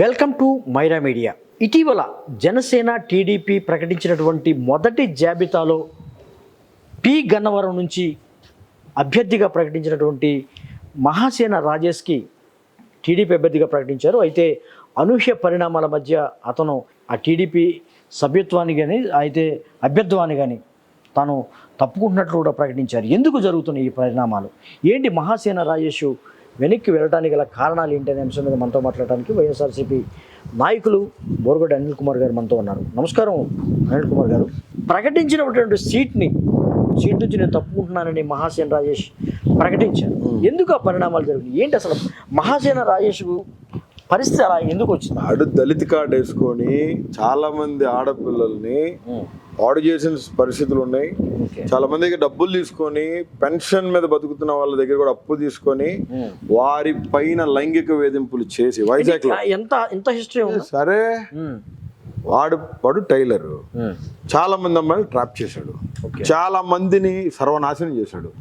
Welcome to Myra media. ఇటీవల Janasena TDP ప్రకటించినటువంటి మొదటి జాబితాలో పి గన్నవరం నుంచి అభ్యర్థిగా ప్రకటించినటువంటి మహాసేన రాజేష్కి టీడీపీ అభ్యర్థిగా ప్రకటించారు. అయితే అనూహ్య పరిణామాల మధ్య అతను ఆ టీడీపీ సభ్యత్వాన్ని కానీ అయితే అభ్యర్థిత్వాన్ని కానీ తాను తప్పుకుంటున్నట్లు కూడా ప్రకటించారు. ఎందుకు జరుగుతున్నాయి ఈ పరిణామాలు, ఏంటి మహాసేన రాజేష్ వెనక్కి వెళ్ళడానికి గల కారణాలు ఏంటి అనే అంశం మీద మనతో మాట్లాడడానికి వైఎస్ఆర్సీపీ నాయకులు బోరగొడ్డ అనిల్ కుమార్ గారు మనతో ఉన్నారు. నమస్కారం అనిల్ కుమార్ గారు. ప్రకటించినటువంటి సీట్ నుంచి నేను తప్పుకుంటున్నానని మహాసేన రాజేష్ ప్రకటించారు. ఎందుకు ఆ పరిణామాలు జరిగినాయి, ఏంటి అసలు మహాసేన రాజేష్ పరిస్థితి అలా ఎందుకు వచ్చింది? ఆడు దళిత కార్డు వేసుకొని చాలా మంది ఆడపిల్లల్ని పాడు చేసిన పరిస్థితులు ఉన్నాయి. చాలా మంది దగ్గర డబ్బులు తీసుకొని పెన్షన్ మీద బతుకుతున్న వాళ్ళ దగ్గర కూడా అప్పు తీసుకొని వారి పైన లైంగిక వేధింపులు చేసి వైజాగ్ లో ఎంత హిస్టరీ ఉంది. సరే, వాడు టైలర్ చాలా మంది అమ్మాయిలు ట్రాప్ చేశాడు, చాలా మందిని సర్వనాశనం చేశాడు.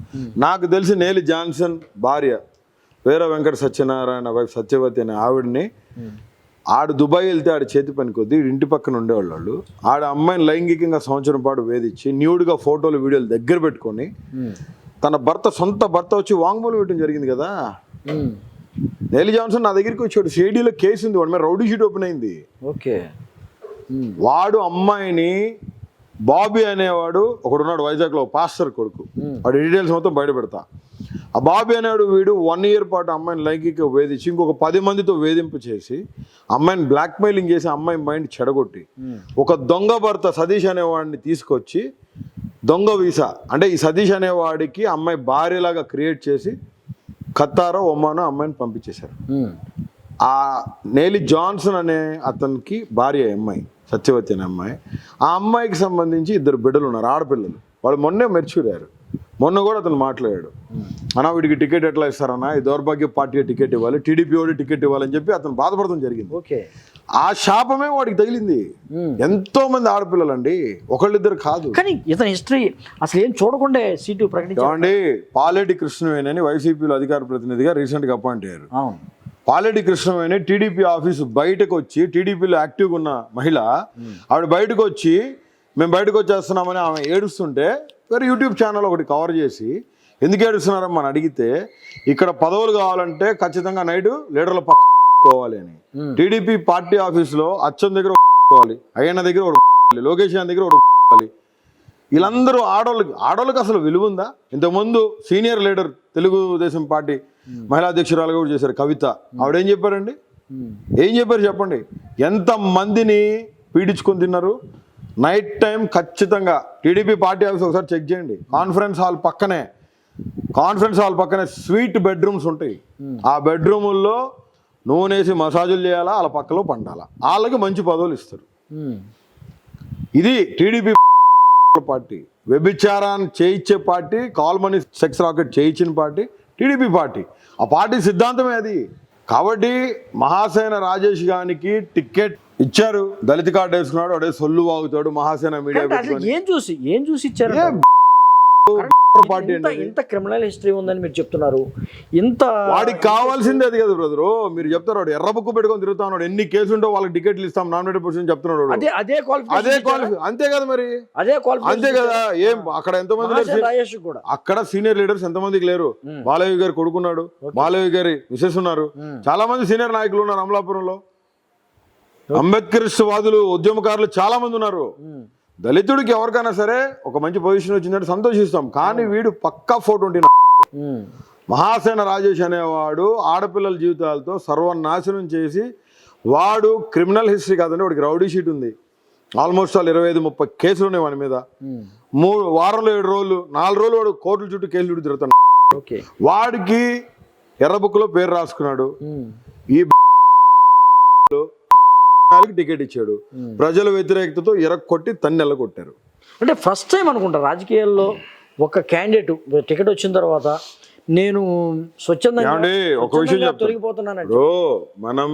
నాకు తెలిసి నేలి జాన్సన్ భార్య వీర వెంకట సత్యనారాయణ వైఫ్ సత్యవతి అనే ఆవిడని ఆడు దుబాయ్ వెళ్తే ఆడ చేతి పని కొద్దీ ఇంటి పక్కన ఉండేవాళ్ళు ఆడ అమ్మాయిని లైంగికంగా సంవత్సరం పాటు వేధించి న్యూడ్గా ఫోటోలు వీడియోలు దగ్గర పెట్టుకొని తన సొంత భర్త వచ్చి వాంగ్మూలం ఇవ్వడం జరిగింది కదా. నేలి జాన్సన్ నా దగ్గరికి వచ్చాడు, సిఐడిలో కేసు ఉంది, వాడి మీద రౌడీ షీట్ ఓపెన్ అయింది. ఓకే, వాడు అమ్మాయిని బాబీ అనేవాడు ఒకడున్నాడు వైజాగ్లో, పాస్టర్ కొడుకు, వాడి డీటెయిల్స్ మొత్తం బయట పెడతా. ఆ బాబీ అనేవాడు వీడు 1 year పాటు అమ్మాయిని లైంగిక వేధించి ఇంకొక 10 మందితో వేధింపు చేసి అమ్మాయిని బ్లాక్మెయిలింగ్ చేసి అమ్మాయి మైండ్ చెడగొట్టి ఒక దొంగ భర్త సతీష్ అనేవాడిని తీసుకొచ్చి దొంగ వీసా అంటే ఈ సతీష్ అనేవాడికి అమ్మాయి భార్యలాగా క్రియేట్ చేసి ఖతారో ఒమానో అమ్మాయిని పంపించేశారు. ఆ నేలి జాన్సన్ అనే అతనికి భార్య అమ్మాయి సత్యవతి అనే అమ్మాయి. ఆ అమ్మాయికి సంబంధించి 2 బిడ్డలు ఉన్నారు, ఆడపిల్లలు. వాళ్ళు మొన్నే మెచ్యూరారు. మొన్న కూడా అతను మాట్లాడాడు, అన్నా వీడికి టికెట్ ఎట్లా ఇస్తారన్నా, ఈ దౌర్భాగ్య పార్టీ టికెట్ ఇవ్వాలి, టీడీపీ వాడి టికెట్ ఇవ్వాలని చెప్పి అతను బాధపడడం జరిగింది. ఓకే, ఆ శాపమే వాడికి తగిలింది. ఎంతో మంది ఆడపిల్లలండి, ఒకళ్ళిద్దరు కాదు. కానీ ఇతని హిస్టరీ అసలు ఏం చూడకుండా సీటు ప్రకటించండి. పాలేటి కృష్ణవేణి వైసీపీలో అధికార ప్రతినిధిగా రీసెంట్గా అపాయింట్ అయ్యారు. పాలేటి కృష్ణవేణి టీడీపీ ఆఫీసు బయటకు వచ్చి, టీడీపీలో యాక్టివ్గా ఉన్న మహిళ ఆవిడ బయటకు వచ్చి మేము బయటకు వచ్చేస్తున్నామని ఆమె ఏడుస్తుంటే వేరే యూట్యూబ్ ఛానల్ ఒకటి కవర్ చేసి ఎందుకు ఏడుస్తున్నారని మనం అడిగితే ఇక్కడ పదవులు కావాలంటే ఖచ్చితంగా నైట్ లీడర్ల పక్కోవాలి అని. టీడీపీ పార్టీ ఆఫీసులో అచ్చం దగ్గర ఒకటి, అయ్యన్న దగ్గర ఒకటి, లోకేష్ దగ్గర ఒకటి. వీళ్ళందరూ ఆడవాళ్ళకి అసలు విలువ ఉందా? ఇంతకుముందు సీనియర్ లీడర్ తెలుగుదేశం పార్టీ మహిళా అధ్యక్షురాలుగా కూడా చేశారు కవిత. ఆవిడేం చెప్పారండి? ఏం చెప్పారు చెప్పండి? ఎంత మందిని పీడించుకొని తిన్నారు. నైట్ టైం ఖచ్చితంగా టీడీపీ పార్టీ ఆఫీస్ ఒకసారి చెక్ చేయండి. కాన్ఫరెన్స్ హాల్ పక్కనే స్వీట్ బెడ్రూమ్స్ ఉంటాయి. ఆ బెడ్రూముల్లో నూనెసి మసాజులు చేయాలా, వాళ్ళ పక్కలో పండాలా, వాళ్ళకి మంచి పదవులు ఇస్తారు. ఇది టీడీపీ పార్టీ. వ్యభిచారాన్ని చేయించే పార్టీ, కాల్మనీ సెక్స్ రాకెట్ చేయించిన పార్టీ టీడీపీ పార్టీ. ఆ పార్టీ సిద్ధాంతమే అది. కాబట్టి మహాసేన రాజేష్ గారికి టికెట్ ఇచ్చారు, దళిత కార్డు వేసుకున్నాడు, అడే సొల్లు వాగుతాడు మహాసేన మీడియా ఏం చూసి ఇచ్చారు? పార్టీ ఇంత క్రిమినల్ హిస్టరీ ఉందని మీరు చెప్తున్నారు. ఇంత వాడికి కావాల్సిందే అది కదా బ్రదరు. మీరు చెప్తారు వాడు ఎర్ర బుక్కు పెట్టుకొని తిరుగుతా ఉన్నాడు, ఎన్ని కేసులు ఉంటో వాళ్ళకి టికెట్లు ఇస్తాం నామినేటెడ్ పొజిషన్ చెప్తున్నాడు. అదే అంతే కదా మరి, అంతే కదా. ఏం అక్కడ ఎంతమంది అక్కడ సీనియర్ లీడర్స్ ఎంతమందికి లేరు? బాలయ్య గారు కొడుకున్నాడు, బాలయ్య గారి మిసెస్ ఉన్నారు, చాలా మంది సీనియర్ నాయకులు ఉన్నారు అమలాపురంలో. అంబేద్కర్ వాదులు ఉద్యమకారులు చాలా మంది ఉన్నారు. దళితుడికి ఎవరికైనా సరే ఒక మంచి పొజిషన్ వచ్చిందంటే సంతోషిస్తాం. కానీ వీడు పక్కా 420. మహాసేన రాజేష్ అనేవాడు ఆడపిల్లల జీవితాలతో సర్వనాశనం చేసి, వాడు క్రిమినల్ హిస్టరీ కాదండి, వాడికి రౌడీ షీట్ ఉంది. ఆల్మోస్ట్ 25-30 కేసులు ఉన్నాయి వాడి మీద. 3 వారంలో 7 రోజులు 4 రోజులు వాడు కోర్టుల చుట్టూ కేసులు చుట్టూ తిరుగుతాడు. వాడికి ఎర్ర బుక్లో పేరు రాసుకున్నాడు. ఈ టికెట్ ఇచ్చాడు, ప్రజల వ్యతిరేకతతో ఎరక్కొట్టి తన్నెల్ల కొట్టారు. అంటే ఫస్ట్ టైం అనుకుంటా రాజకీయాల్లో ఒక క్యాండిడేట్ టికెట్ వచ్చిన తర్వాత నేను స్వచ్ఛందంగా ఒక విషయం తొలగిపోతున్నాను. మనం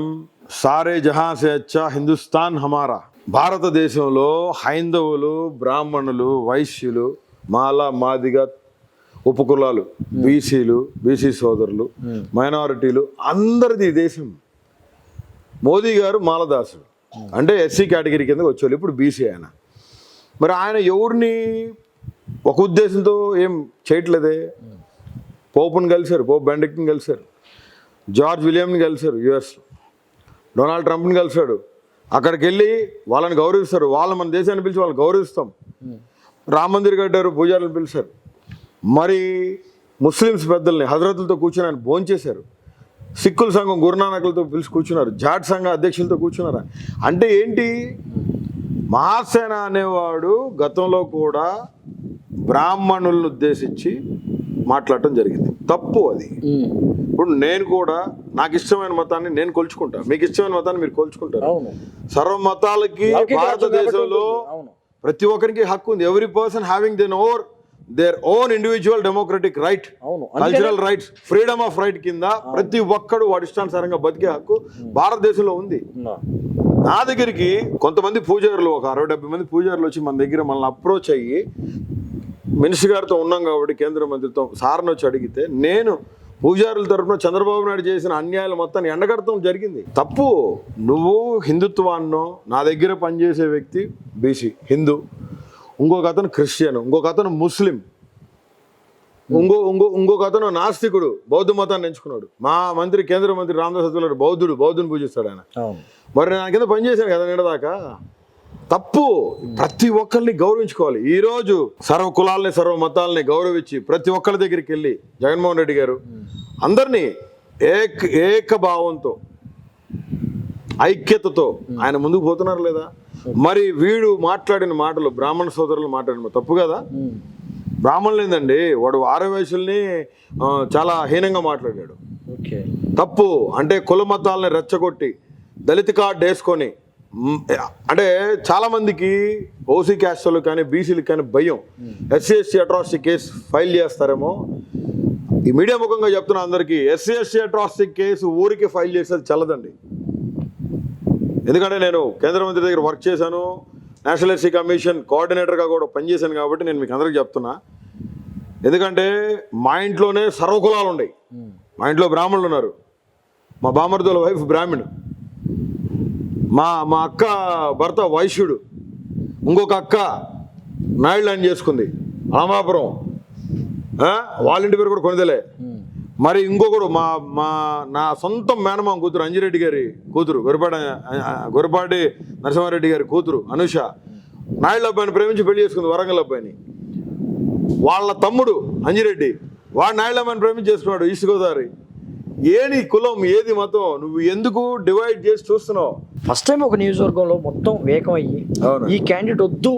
సారే జహా సే అచ్చా హిందుస్థాన్ హమారా. భారతదేశంలో హైందవులు, బ్రాహ్మణులు, వైశ్యులు, మాల, మాదిగ, ఉపకులాలు, బీసీలు, బీసీ సోదరులు, మైనారిటీలు అందరిది దేశం. మోదీ గారు మాలదాసుడు అంటే ఎస్సీ కేటగిరీ కింద వచ్చేవాళ్ళు, ఇప్పుడు బీసీ ఆయన. మరి ఆయన ఎవరిని ఒక ఉద్దేశంతో ఏం చేయట్లేదే. పోపుని కలిశారు, పోప్ బెండిక్ట్ని కలిశారు, జార్జ్ విలియమ్ని కలిశారు యుఎస్లో, డొనాల్డ్ ట్రంప్ని కలిశాడు. అక్కడికి వెళ్ళి వాళ్ళని గౌరవిస్తారు, మన దేశాన్ని పిలిచి వాళ్ళని గౌరవిస్తాం. రామ మందిర్ కట్టారు, పూజారులను పిలిచారు. మరి ముస్లిమ్స్ పెద్దల్ని హజరతులతో కూర్చొని ఆయన భోంచేశారు. సిక్కుల సంఘం గురునానకులతో పిలిచి కూర్చున్నారు, జాట్ సంఘ అధ్యక్షులతో కూర్చున్నారు. అంటే ఏంటి, మహాసేన అనేవాడు గతంలో కూడా బ్రాహ్మణులను ఉద్దేశించి మాట్లాడటం జరిగింది, తప్పు అది. ఇప్పుడు నేను కూడా నాకు ఇష్టమైన మతాన్ని నేను కొలుచుకుంటా, మీకు ఇష్టమైన మతాన్ని మీరు కొలుచుకుంటారు. సర్వ మతాలకి భారతదేశంలో ప్రతి ఒక్కరికి హక్కు ఉంది. Every person having their own individual democratic right, cultural rights, freedom of right కింద ప్రతి ఒక్కడు వాడి ఇష్టానుసారంగా బతికే హక్కు భారతదేశంలో ఉంది. నా దగ్గరికి కొంతమంది పూజారులు, ఒక 60-70 మంది పూజారులు వచ్చి మన దగ్గర మనల్ని అప్రోచ్ అయ్యి, మినిస్టర్ గారితో ఉన్నాం కాబట్టి కేంద్ర మంత్రితో సార్ని వచ్చి అడిగితే, నేను పూజారుల తరఫున చంద్రబాబు నాయుడు చేసిన అన్యాయాలు మొత్తాన్ని ఎండగడటం జరిగింది. తప్పు. నువ్వు హిందుత్వాన్నో, నా దగ్గర పనిచేసే వ్యక్తి బీసీ హిందూ, ఇంకొక అతను క్రిస్టియన్, ఇంకొక అతను ముస్లిం, ఇంకొక అతను నాస్తికుడు, బౌద్ధ మతాన్ని ఎంచుకున్నాడు. మా మంత్రి కేంద్ర మంత్రి రామదాస్ అతను బౌద్ధుని పూజిస్తాడు ఆయన. మరి నా కింద పనిచేశాను కదా నిన్నదాకా. తప్పు. ప్రతి ఒక్కరిని గౌరవించుకోవాలి. ఈరోజు సర్వ కులాలని సర్వ మతాలని గౌరవించి ప్రతి ఒక్కరి దగ్గరికి వెళ్ళి జగన్మోహన్ రెడ్డి గారు అందరినీ ఏకభావంతో ఐక్యతతో ఆయన ముందుకు పోతున్నారు లేదా? మరి వీడు మాట్లాడిన మాటలు, బ్రాహ్మణ సోదరులు మాట్లాడిన తప్పు కదా. బ్రాహ్మణులు ఏందండి, వాడు ఆరవేశుల్ని చాలా హీనంగా మాట్లాడాడు, తప్పు. అంటే కుల మతాలని రెచ్చగొట్టి దళిత కార్డు వేసుకొని, అంటే చాలా మందికి ఓసీ క్యాస్టులు కానీ బీసీలకు కానీ భయం, SC ST atrocity case file చేస్తారేమో. ఈ మీడియా ముఖంగా చెప్తున్నా అందరికీ, ఎస్సీ ఎస్టీ అట్రాసిటీ కేసు ఊరికి ఫైల్ చేసేది చల్లదండి. ఎందుకంటే నేను కేంద్ర మంత్రి దగ్గర వర్క్ చేశాను, నేషనల్ ఎస్సీ కమిషన్ కోఆర్డినేటర్గా కూడా పనిచేశాను కాబట్టి నేను మీకు అందరికీ చెప్తున్నా. ఎందుకంటే మా ఇంట్లోనే సర్వకులాలు ఉన్నాయి. మా ఇంట్లో బ్రాహ్మణులు ఉన్నారు, మా బామర్దుల వైఫ్ బ్రాహ్మణు, మా అక్క భర్త వైశ్యుడు, ఇంకొక అక్క నాయుడు ల్యాండ్ చేసుకుంది రామాపురం, వాళ్ళ ఇంటి పేరు కూడా కొనిదలే. మరి ఇంకొకడు నా సొంత మేనమామ కూతురు అంజిరెడ్డి గారి కూతురు, గొరపాటి నరసింహారెడ్డి గారి కూతురు అనుష నాయుడు అబ్బాయిని ప్రేమించి పెళ్లి చేసుకుంది, వరంగల్ అబ్బాయిని. వాళ్ళ తమ్ముడు అంజిరెడ్డి వాడు నాయుడు అబ్బాయిని ప్రేమించి చేసుకున్నాడు, ఈస్ట్ గోదావరి. ఏది కులం, ఏది మతం, నువ్వు ఎందుకు డివైడ్ చేసి చూస్తున్నావు? ఫస్ట్ టైం ఒక నియోజకవర్గంలో మొత్తం వేకమయ్యి ఈ క్యాండిడేట్ వద్దు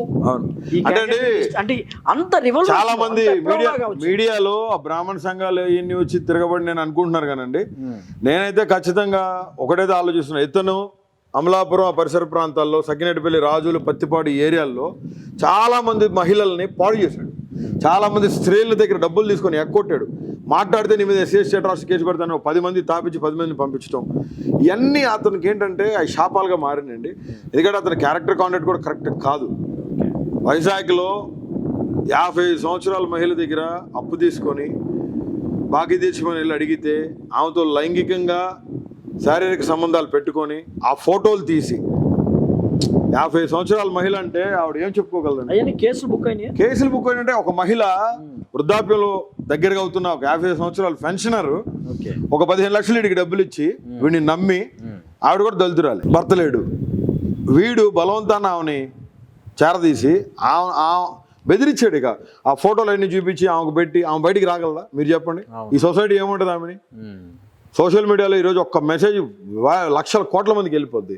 అంటే అంత చాలా మంది మీడియాలో బ్రాహ్మణ సంఘాలు ఇవన్నీ వచ్చి తిరగబడి నేను అనుకుంటున్నారు కానండి. నేనైతే ఖచ్చితంగా ఒకటైతే ఆలోచిస్తున్నా, ఇతను అమలాపురం ఆ పరిసర ప్రాంతాల్లో, సకినేటిపల్లి, రాజులు, పత్తిపాడు ఏరియాల్లో చాలా మంది మహిళల్ని పాడు చేశాడు. చాలా మంది స్త్రీల దగ్గర డబ్బులు తీసుకొని ఎక్కొట్టాడు. మాట్లాడితే నీ మీద ఎస్సీ ఎస్టీ అట్రాసిటీ కేసు పెడతాను, 10 మంది తాపించి 10 మందిని పంపించడం, ఇవన్నీ అతనికి ఏంటంటే అవి శాపాలుగా మారినండి. ఎందుకంటే అతని క్యారెక్టర్ కాండక్ట్ కూడా కరెక్ట్ కాదు. వైజాగ్లో 50 సంవత్సరాల మహిళ దగ్గర అప్పు తీసుకొని బాకీ తీర్చుకొని వెళ్ళి అడిగితే ఆమెతో లైంగికంగా శారీరక సంబంధాలు పెట్టుకొని ఆ ఫోటోలు తీసి 50 సంవత్సరాల మహిళ అంటే ఆవిడ ఏం చెప్పుకోగలదండి? కేసులు బుక్ అయినంటే ఒక మహిళ వృద్ధాప్యంలో దగ్గరగా అవుతున్న ఒక 50 సంవత్సరాల పెన్షనర్ ఒక 15 లక్షలు వీడికి డబ్బులు ఇచ్చి వీడిని నమ్మి, ఆవిడ కూడా దళితురాలి, భర్త లేడు, వీడు బలవంతాన్ని ఆమెని చేరదీసి బెదిరించాడు. ఇక ఆ ఫోటోలు అన్ని చూపించి ఆమెకు పెట్టి ఆమె బయటికి రాగలదా? మీరు చెప్పండి. ఈ సొసైటీ ఏముంటుంది ఆమెని? సోషల్ మీడియాలో ఈరోజు ఒక్క మెసేజ్ లక్షల కోట్ల మందికి వెళ్ళిపోద్ది.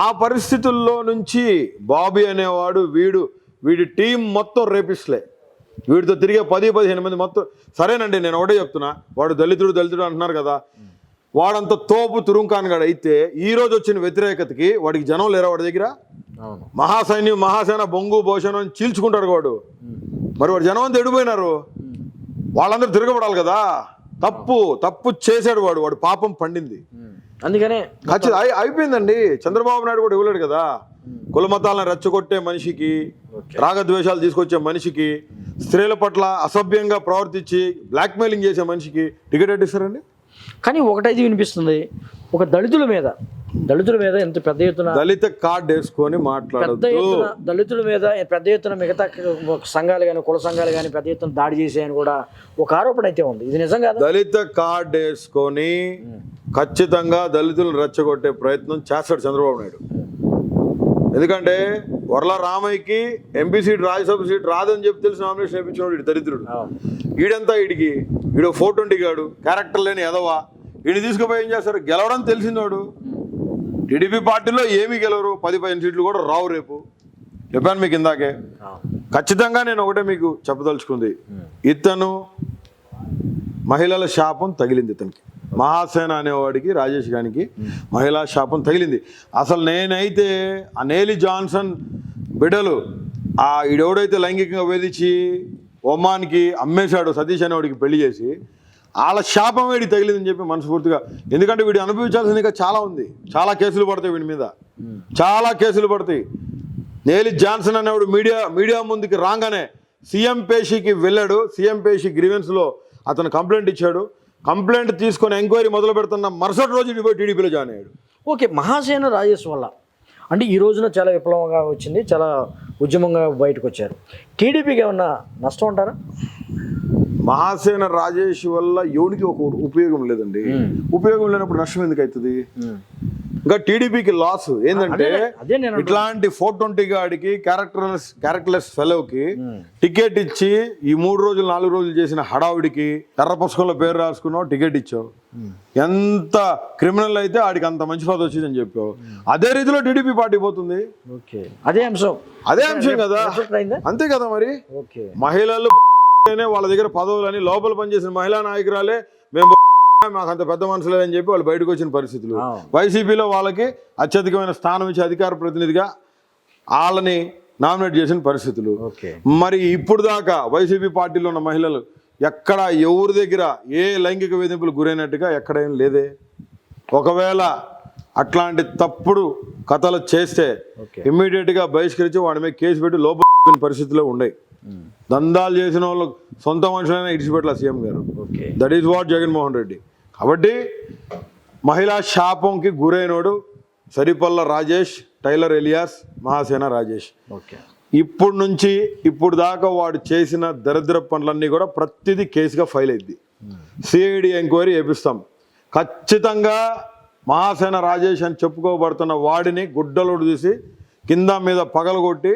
ఆ పరిస్థితుల్లో నుంచి బాబీ అనేవాడు, వీడి టీం మొత్తం రేపిస్ట్లే, వీడితో తిరిగే 10-15 మంది మొత్తం. సరేనండి, నేను ఒకటే చెప్తున్నా, వాడు దళితుడు అంటున్నారు కదా, వాడంత తోపు తురుంకాన్గాడు అయితే ఈ రోజు వచ్చిన వ్యతిరేకతకి వాడికి జనం లేరా వాడి దగ్గర? మహాసేన బొంగు భోషణం చీల్చుకుంటాడు వాడు. మరి వాడు జనం అంతా ఎడిపోయినారు, వాళ్ళందరూ తిరగబడాలి కదా. తప్పు చేశాడు వాడు పాపం పండింది. అందుకనే ఖచ్చితంగా అయిపోయిందండి. చంద్రబాబు నాయుడు కూడా ఇవ్వలేడు కదా. కుల మతాలను రెచ్చగొట్టే మనిషికి, రాగద్వేషాలు తీసుకొచ్చే మనిషికి, స్త్రీల పట్ల అసభ్యంగా ప్రవర్తించి బ్లాక్మెయిలింగ్ చేసే మనిషికి టికెట్ ఇస్తారండి. కానీ ఒకటైతే వినిపిస్తుంది, ఒక దళితుల మీద దళితుల మీద ఎంత పెద్ద ఎత్తున దళిత కార్డు వేసుకొని పెద్ద మాట్లాడద్దు. ఎత్తున దళితుల మీద పెద్ద ఎత్తున మిగతా సంఘాలు కానీ కుల సంఘాలు కానీ పెద్ద ఎత్తున దాడి చేసాయని కూడా ఒక ఆరోపణ అయితే ఉంది. ఇది నిజం కాదు. దళిత కార్డు వేసుకొని ఖచ్చితంగా దళితులను రెచ్చగొట్టే ప్రయత్నం చేస్తాడు చంద్రబాబు నాయుడు. ఎందుకంటే వర్ల రామయ్యకి ఎంపీ సీట్ రాజ్యసభ సీట్ రాదని చెప్పి తెలిసి నామినేషన్ వేయించినాడు వీడు దరిద్రుడు. వీడంతా వీడు 420 గాడు, క్యారెక్టర్ లేని ఎదవా. వీడిని తీసుకుపోయి ఏం చేస్తారు? గెలవడం తెలిసిందోడు. టీడీపీ పార్టీలో ఏమీ గెలవరు, 10-15 సీట్లు కూడా రావు. రేపు చెప్పాను మీకు ఇందాకే. ఖచ్చితంగా నేను ఒకటే మీకు చెప్పదలుచుకుంది, ఇతను మహిళల శాపం తగిలింది. ఇతనికి మహాసేన అనేవాడికి, రాజేష్ గారికి మహిళా శాపం తగిలింది. అసలు నేనైతే ఆ నేలి జాన్సన్ బిడ్డలు ఈడెవడైతే లైంగికంగా వేధించి ఒమాన్కి అమ్మేశాడు సతీష్ అనేవాడికి పెళ్లి చేసి, వాళ్ళ శాపం వీడికి తగిలిందని చెప్పి మనస్ఫూర్తిగా. ఎందుకంటే వీడు అనుభవించాల్సింది ఇంకా చాలా ఉంది. చాలా కేసులు పడతాయి వీడి మీద, చాలా కేసులు పడతాయి. నేలి జాన్సన్ అనేవాడు మీడియా ముందుకి రాగానే సీఎం పేషీకి వెళ్ళాడు. సీఎం పేషీ గ్రీవెన్స్లో అతను కంప్లైంట్ ఇచ్చాడు. కంప్లైంట్ తీసుకొని ఎంక్వైరీ మొదలు పెడుతున్న మరుసటి రోజు పోయి టీడీపీలో జాయిన్ అయ్యాడు. ఓకే, మహాసేన రాజేష్ వల్ల అంటే ఈ రోజున చాలా విప్లవంగా వచ్చింది, చాలా ఉద్యమంగా బయటకు వచ్చారు. టీడీపీకి ఏమన్నా నష్టం అంటారా? మహాసేన రాజేష్ వల్ల ఎవరికి ఒక ఉపయోగం లేదండి. ఉపయోగం లేనప్పుడు నష్టం ఎందుకు అవుతుంది? ఇంకా టీడీపీకి లాస్ ఏంటంటే ఇట్లాంటి 420 గాడికి క్యారెక్టర్లెస్ ఫెలోకి టికెట్ ఇచ్చి ఈ 3 రోజులు 4 రోజులు చేసిన హడావుడికి ఎర్ర పుస్తకంలో పేరు రాసుకున్నావు, టికెట్ ఇచ్చావు. ఎంత క్రిమినల్ అయితే ఆడికి అంత మంచి పదవి వచ్చిందని చెప్పావు. అదే రీతిలో టీడీపీ పార్టీ పోతుంది. అదే అంశం కదా, అంతే కదా. మరి మహిళలు వాళ్ళ దగ్గర పదవులని లోపల పనిచేసిన మహిళా నాయకురాలే మేము మాకు అంత పెద్ద మనసు లేదని చెప్పి వాళ్ళు బయటకు వచ్చిన పరిస్థితులు. వైసీపీలో వాళ్ళకి అత్యధికమైన స్థానం ఇచ్చి అధికార ప్రతినిధిగా వాళ్ళని నామినేట్ చేసిన పరిస్థితులు. మరి ఇప్పుడు దాకా వైసీపీ పార్టీలో ఉన్న మహిళలు ఎక్కడ ఎవరి దగ్గర ఏ లైంగిక వేధింపులు గురైనట్టుగా ఎక్కడేం లేదే. ఒకవేళ అట్లాంటి తప్పుడు కథలు చేస్తే ఇమ్మీడియట్గా బహిష్కరించి వాడి మీద కేసు పెట్టి లోపల పరిస్థితుల్లో ఉన్నాయి. దందాలు చేసిన వాళ్ళు సొంత మనుషులైనా ఇడిచిపెట్టాల సీఎం గారు. That is what Jaganmohan Reddy. కాబట్టి మహిళా శాపంకి గురైనోడు సరిపల్ల రాజేష్, టైలర్ ఎలియాస్, మహాసేన రాజేష్. ఇప్పుడు నుంచి ఇప్పుడు దాకా వాడు చేసిన దరిద్ర పనులన్నీ కూడా ప్రతిదీ కేసుగా ఫైల్ అయింది. సిఐడి ఎంక్వైరీ చేపిస్తాం. ఖచ్చితంగా మహాసేన రాజేష్ అని చెప్పుకోబడుతున్న వాడిని గుడ్డలోడు తీసి కింద మీద పగలగొట్టి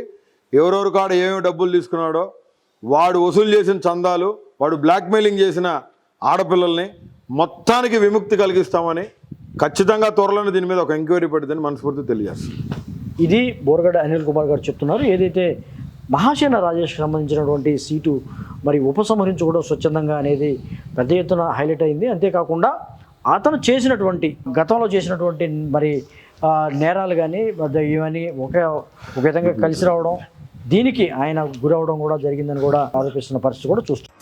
ఎవరెవరి కాడ ఏమేమి డబ్బులు తీసుకున్నాడో, వాడు వసూలు చేసిన చందాలు, వాడు బ్లాక్మెయిలింగ్ చేసిన ఆడపిల్లల్ని మొత్తానికి విముక్తి కలిగిస్తామని ఖచ్చితంగా త్వరలోనే దీని మీద ఒక ఎంక్వైరీ పెట్టదని మనస్ఫూర్తి తెలియజేస్తుంది. ఇది బోరగడ్డ అనిల్ కుమార్ గారు చెప్తున్నారు. ఏదైతే మహాసేన రాజేష్కి సంబంధించినటువంటి సీటు మరి ఉపసంహరించుకోవడం స్వచ్ఛందంగా అనేది పెద్ద ఎత్తున హైలైట్ అయింది. అంతేకాకుండా అతను చేసినటువంటి గతంలో చేసినటువంటి మరి నేరాలు కానీ ఇవన్నీ ఒక విధంగా కలిసి రావడం, దీనికి ఆయన గురవడం కూడా జరిగిందని కూడా ఆరోపిస్తున్న పరిస్థితి కూడా చూస్తున్నాం.